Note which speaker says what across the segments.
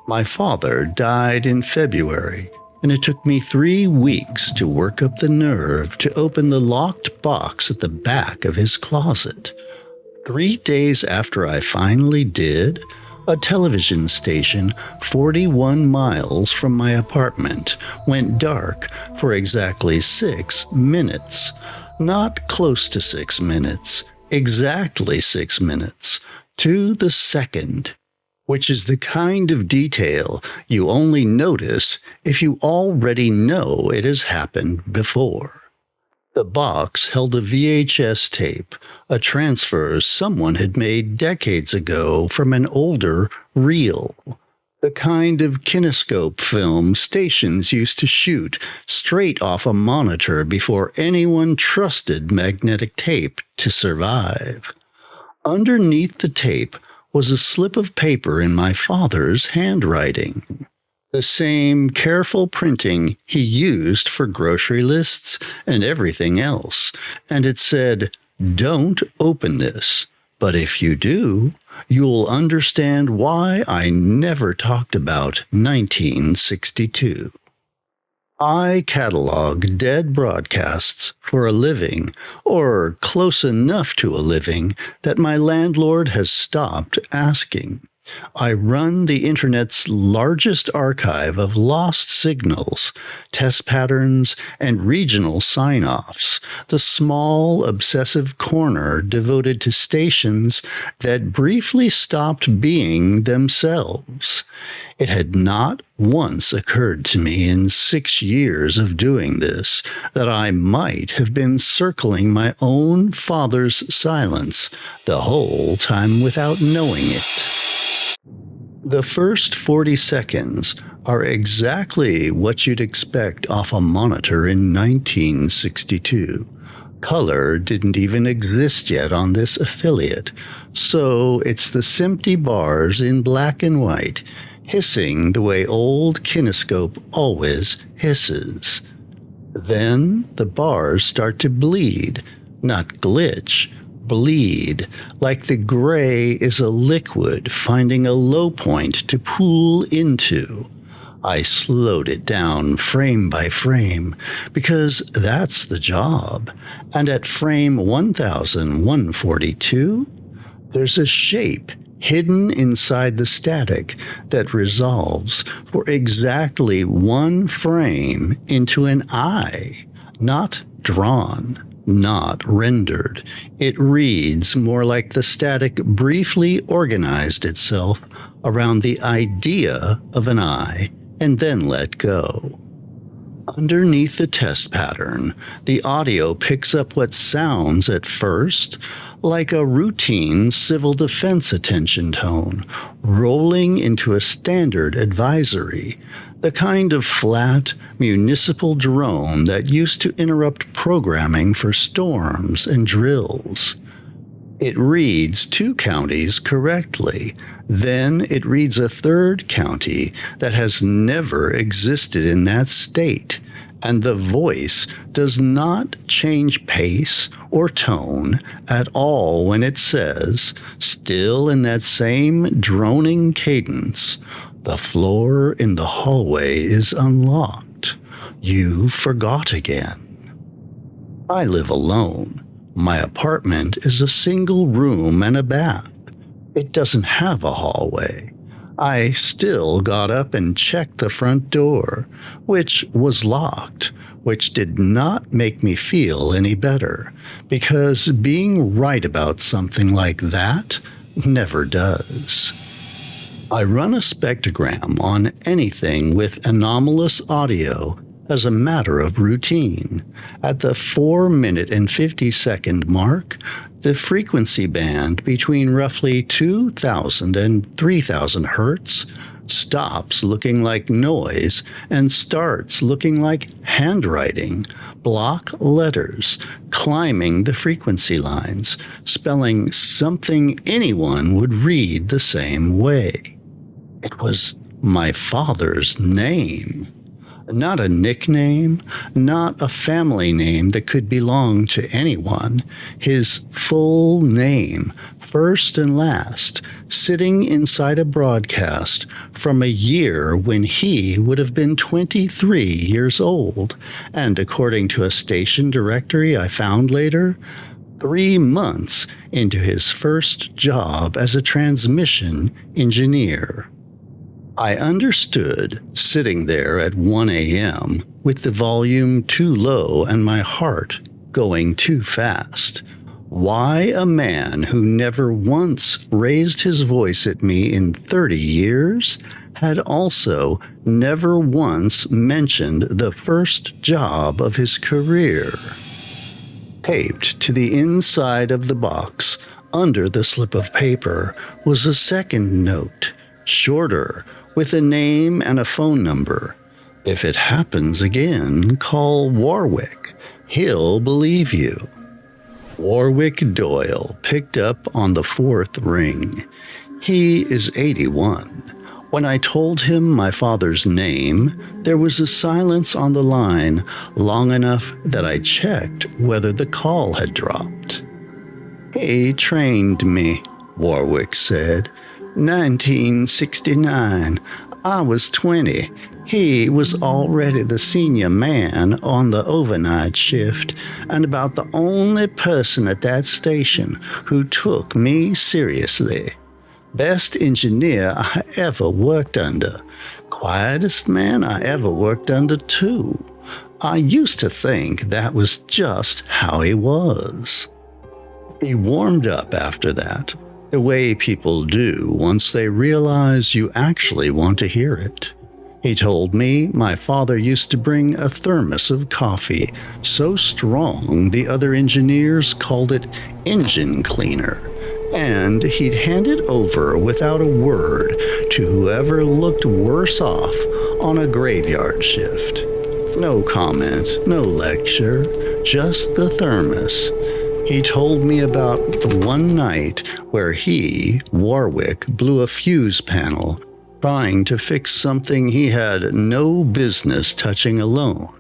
Speaker 1: My father died in February, and it took me 3 weeks to work up the nerve to open the locked box at the back of his closet. 3 days after I finally did, a television station 41 miles from my apartment went dark for exactly 6 minutes. Not close to 6 minutes, exactly 6 minutes, to the second. Which is the kind of detail you only notice if you already know it has happened before. The box held a VHS tape, a transfer someone had made decades ago from an older reel. The kind of kinescope film stations used to shoot straight off a monitor before anyone trusted magnetic tape to survive. Underneath the tape was a slip of paper in my father's handwriting. The same careful printing he used for grocery lists and everything else, and it said, "Don't open this, but if you do, you'll understand why I never talked about 1962. I catalog dead broadcasts for a living, or close enough to a living that my landlord has stopped asking. I run the internet's largest archive of lost signals, test patterns, and regional sign-offs, the small, obsessive corner devoted to stations that briefly stopped being themselves. It had not once occurred to me in 6 years of doing this that I might have been circling my own father's silence the whole time without knowing it. The first 40 seconds are exactly what you'd expect off a monitor in 1962. Color didn't even exist yet on this affiliate, so it's the SMPTE bars in black and white, hissing the way old kinescope always hisses. Then the bars start to bleed, not glitch, bleed, like the gray is a liquid finding a low point to pool into. I slowed it down frame by frame, because that's the job, and at frame 1142, there's a shape hidden inside the static that resolves for exactly 1 frame into an eye, not drawn, not rendered. It reads more like the static briefly organized itself around the idea of an eye and then let go. Underneath the test pattern, the audio picks up what sounds at first like a routine civil defense attention tone, rolling into a standard advisory, the kind of flat, municipal drone that used to interrupt programming for storms and drills. It reads 2 counties correctly, then it reads a 3rd county that has never existed in that state, and the voice does not change pace or tone at all when it says, still in that same droning cadence, "The floor in the hallway is unlocked. You forgot again." I live alone. My apartment is a single room and a bath. It doesn't have a hallway. I still got up and checked the front door, which was locked, which did not make me feel any better, because being right about something like that never does. I run a spectrogram on anything with anomalous audio as a matter of routine. At the 4-minute and 50-second mark, the frequency band between roughly 2,000 and 3,000 hertz stops looking like noise and starts looking like handwriting, block letters climbing the frequency lines, spelling something anyone would read the same way. It was my father's name. Not a nickname, not a family name that could belong to anyone. His full name, first and last, sitting inside a broadcast from a year when he would have been 23 years old, and according to a station directory I found later, 3 months into his first job as a transmission engineer. I understood, sitting there at 1 a.m., with the volume too low and my heart going too fast, why a man who never once raised his voice at me in 30 years had also never once mentioned the first job of his career. Taped to the inside of the box, under the slip of paper, was a second note, shorter, with a name and a phone number. If it happens again, call Warwick. He'll believe you. Warwick Doyle picked up on the fourth ring. He is 81. When I told him my father's name, there was a silence on the line long enough that I checked whether the call had dropped. "He trained me," Warwick said. 1969. I was 20. He was already the senior man on the overnight shift and about the only person at that station who took me seriously. Best engineer I ever worked under. Quietest man I ever worked under, too. I used to think that was just how he was. He warmed up after that, the way people do once they realize you actually want to hear it. He told me my father used to bring a thermos of coffee, so strong the other engineers called it engine cleaner, and he'd hand it over without a word to whoever looked worse off on a graveyard shift. No comment, no lecture, just the thermos. He told me about the one night where he, Warwick, blew a fuse panel, trying to fix something he had no business touching alone,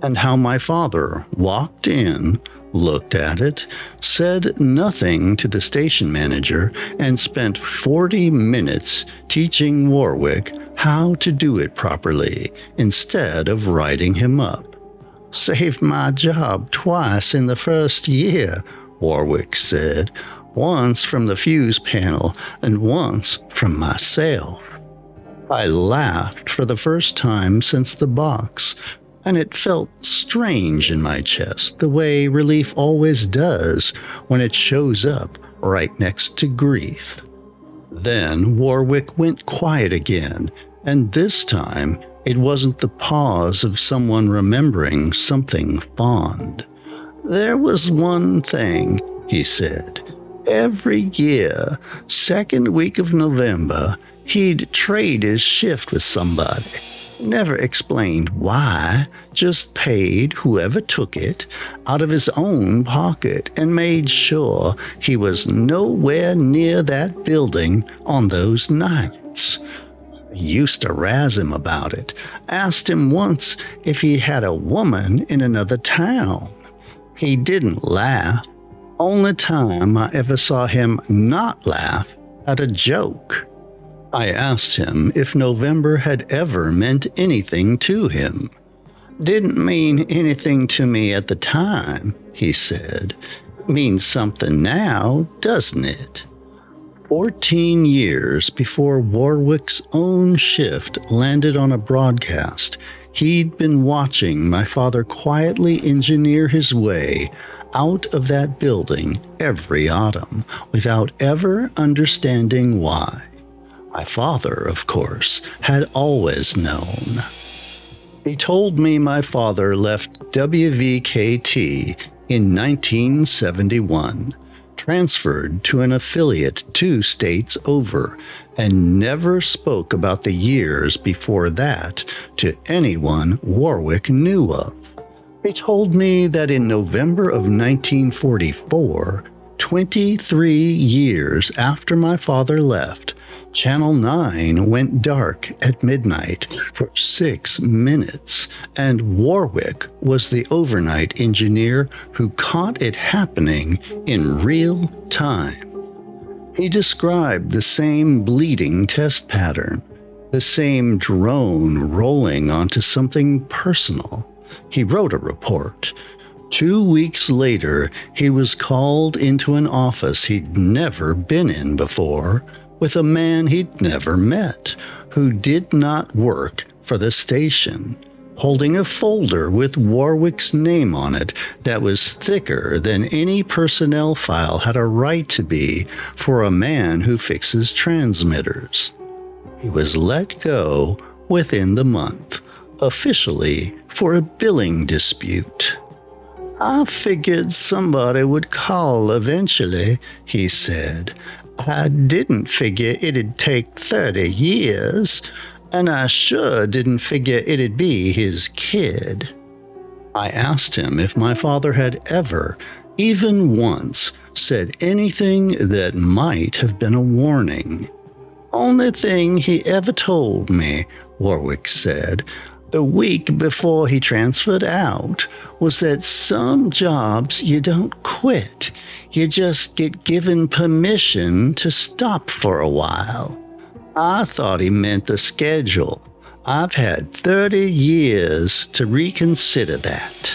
Speaker 1: and how my father walked in, looked at it, said nothing to the station manager, and spent 40 minutes teaching Warwick how to do it properly instead of writing him up. "Saved my job twice in the first year," Warwick said, "once from the fuse panel and once from myself." I laughed for the first time since the box, and it felt strange in my chest, the way relief always does when it shows up right next to grief. Then Warwick went quiet again, and this time it wasn't the pause of someone remembering something fond. "There was one thing," he said. "Every year, second week of November, he'd trade his shift with somebody. Never explained why, just paid whoever took it out of his own pocket and made sure he was nowhere near that building on those nights. I used to razz him about it. Asked him once if he had a woman in another town. He didn't laugh. Only time I ever saw him not laugh at a joke. I asked him if November had ever meant anything to him. "Didn't mean anything to me at the time," he said. "Means something now, doesn't it?" 14 years before Warwick's own shift landed on a broadcast, he'd been watching my father quietly engineer his way out of that building every autumn without ever understanding why. My father, of course, had always known. He told me my father left WVKT in 1971, transferred to an affiliate 2 states over, and never spoke about the years before that to anyone Warwick knew of. He told me that in November of 1944, 23 years after my father left, Channel 9 went dark at midnight for 6 minutes, and Warwick was the overnight engineer who caught it happening in real time. He described the same bleeding test pattern, the same drone rolling onto something personal. He wrote a report. 2 weeks later, he was called into an office he'd never been in before, with a man he'd never met, who did not work for the station, holding a folder with Warwick's name on it that was thicker than any personnel file had a right to be for a man who fixes transmitters. He was let go within the month, officially for a billing dispute. "I figured somebody would call eventually," he said. "I didn't figure it'd take 30 years, and I sure didn't figure it'd be his kid." I asked him if my father had ever, even once, said anything that might have been a warning. "Only thing he ever told me," Warwick said, "the week before he transferred out, was that some jobs you don't quit. You just get given permission to stop for a while." I thought he meant the schedule. I've had 30 years to reconsider that.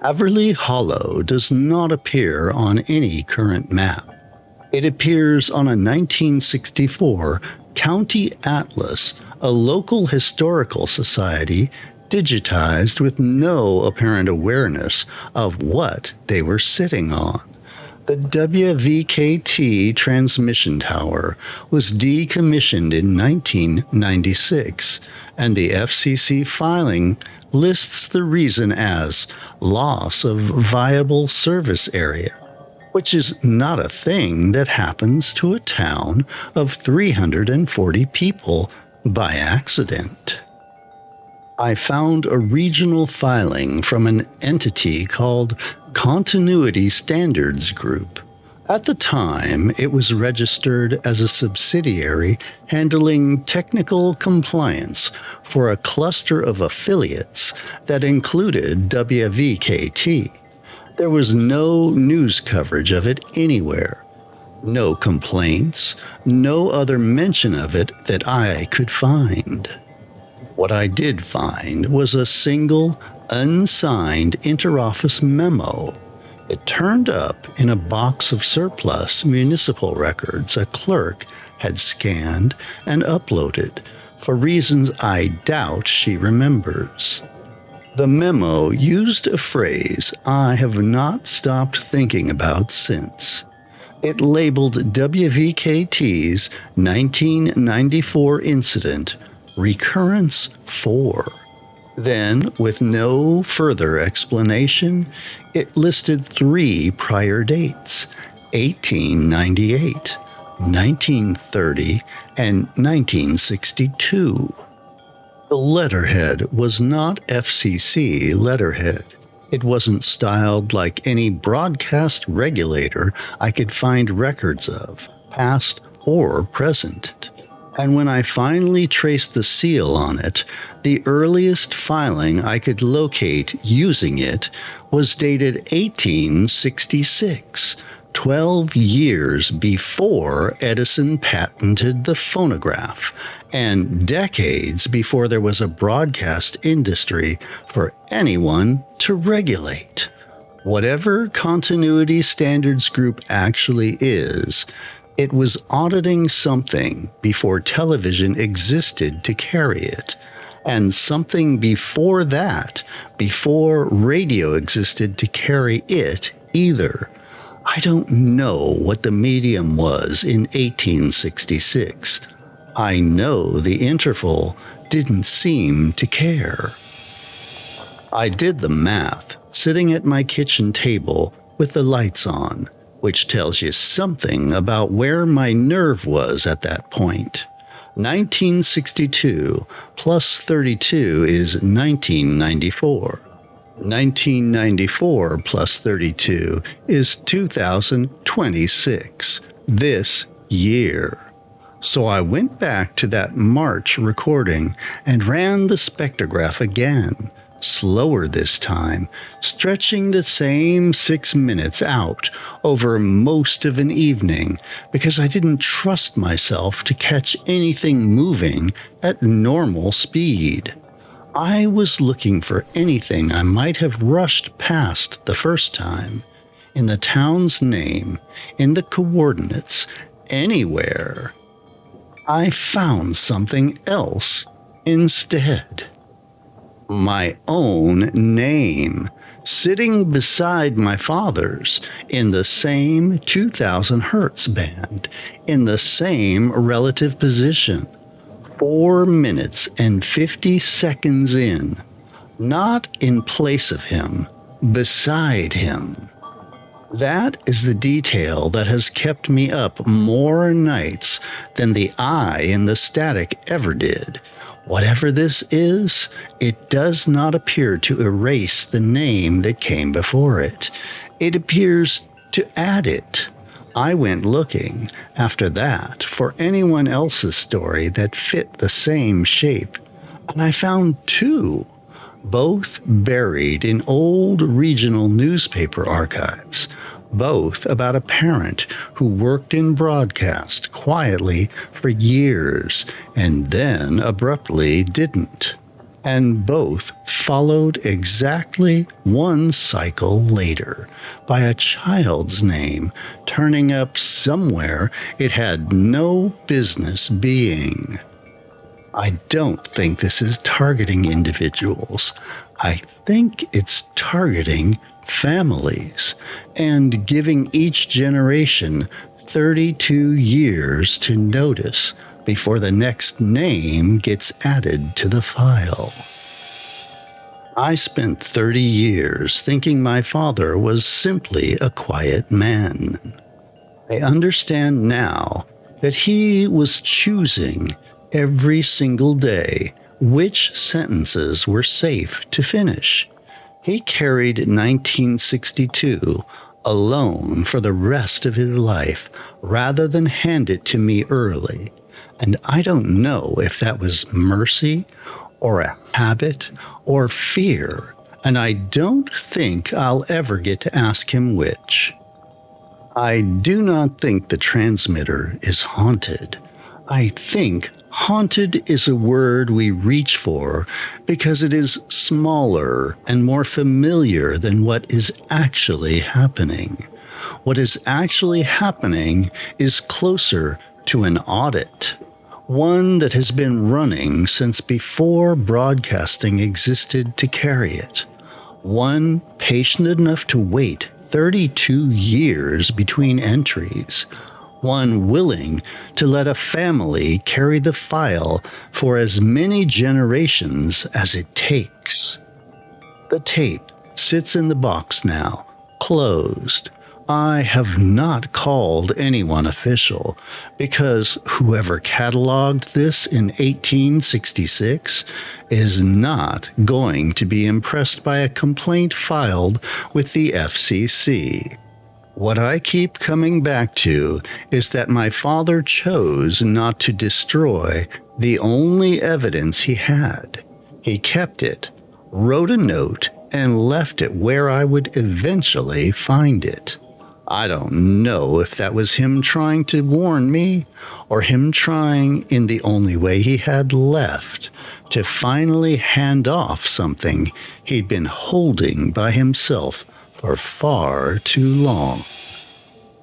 Speaker 1: Averlee Hollow does not appear on any current map. It appears on a 1964 county atlas, a local historical society digitized with no apparent awareness of what they were sitting on. The WVKT transmission tower was decommissioned in 1996, and the FCC filing lists the reason as loss of viable service area, which is not a thing that happens to a town of 340 people by accident. I found a regional filing from an entity called Continuity Standards Group. At the time, it was registered as a subsidiary handling technical compliance for a cluster of affiliates that included WVKT. There was no news coverage of it anywhere. No complaints, no other mention of it that I could find. What I did find was a single, unsigned interoffice memo. It turned up in a box of surplus municipal records a clerk had scanned and uploaded for reasons I doubt she remembers. The memo used a phrase I have not stopped thinking about since. It labeled WVKT's 1994 incident Recurrence 4. Then, with no further explanation, it listed 3 prior dates, 1898, 1930, and 1962. The letterhead was not FCC letterhead. It wasn't styled like any broadcast regulator I could find records of, past or present. And when I finally traced the seal on it, the earliest filing I could locate using it was dated 1866, 12 years before Edison patented the phonograph, and decades before there was a broadcast industry for anyone to regulate. Whatever Continuity Standards Group actually is, it was auditing something before television existed to carry it, and something before that, before radio existed to carry it either. I don't know what the medium was in 1866. I know the interval didn't seem to care. I did the math, sitting at my kitchen table with the lights on, which tells you something about where my nerve was at that point. 1962 plus 32 is 1994. 1994 plus 32 is 2026, this year. So I went back to that March recording and ran the spectrograph again, slower this time, stretching the same 6 minutes out over most of an evening because I didn't trust myself to catch anything moving at normal speed. I was looking for anything I might have rushed past the first time, in the town's name, in the coordinates, anywhere. I found something else instead. My own name, sitting beside my father's in the same 2000 hertz band, in the same relative position, 4 minutes and 50 seconds in, not in place of him, beside him. That is the detail that has kept me up more nights than the eye in the static ever did. Whatever this is, it does not appear to erase the name that came before it. It appears to add it. I went looking, after that, for anyone else's story that fit the same shape, and I found 2. Both buried in old regional newspaper archives, both about a parent who worked in broadcast quietly for years and then abruptly didn't. And both followed exactly 1 cycle later by a child's name turning up somewhere it had no business being. I don't think this is targeting individuals. I think it's targeting families and giving each generation 32 years to notice before the next name gets added to the file. I spent 30 years thinking my father was simply a quiet man. I understand now that he was choosing every single day which sentences were safe to finish. He carried 1962 alone for the rest of his life rather than hand it to me early. And I don't know if that was mercy or a habit or fear, and I don't think I'll ever get to ask him which. I do not think the transmitter is haunted. I think haunted is a word we reach for because it is smaller and more familiar than what is actually happening. What is actually happening is closer to an audit, one that has been running since before broadcasting existed to carry it, one patient enough to wait 32 years between entries, one willing to let a family carry the file for as many generations as it takes. The tape sits in the box now, closed. I have not called anyone official because whoever cataloged this in 1866 is not going to be impressed by a complaint filed with the FCC. What I keep coming back to is that my father chose not to destroy the only evidence he had. He kept it, wrote a note, and left it where I would eventually find it. I don't know if that was him trying to warn me, or him trying, in the only way he had left, to finally hand off something he'd been holding by himself for far too long.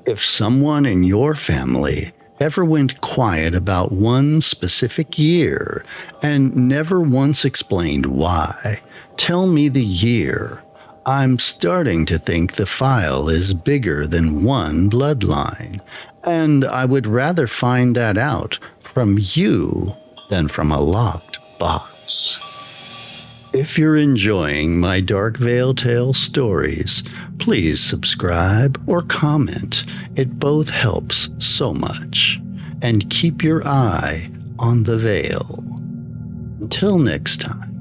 Speaker 1: If someone in your family ever went quiet about one specific year and never once explained why, tell me the year. I'm starting to think the file is bigger than one bloodline, and I would rather find that out from you than from a locked box. If you're enjoying my Dark Veil Tale stories, please subscribe or comment. It both helps so much. And keep your eye on the veil. Until next time.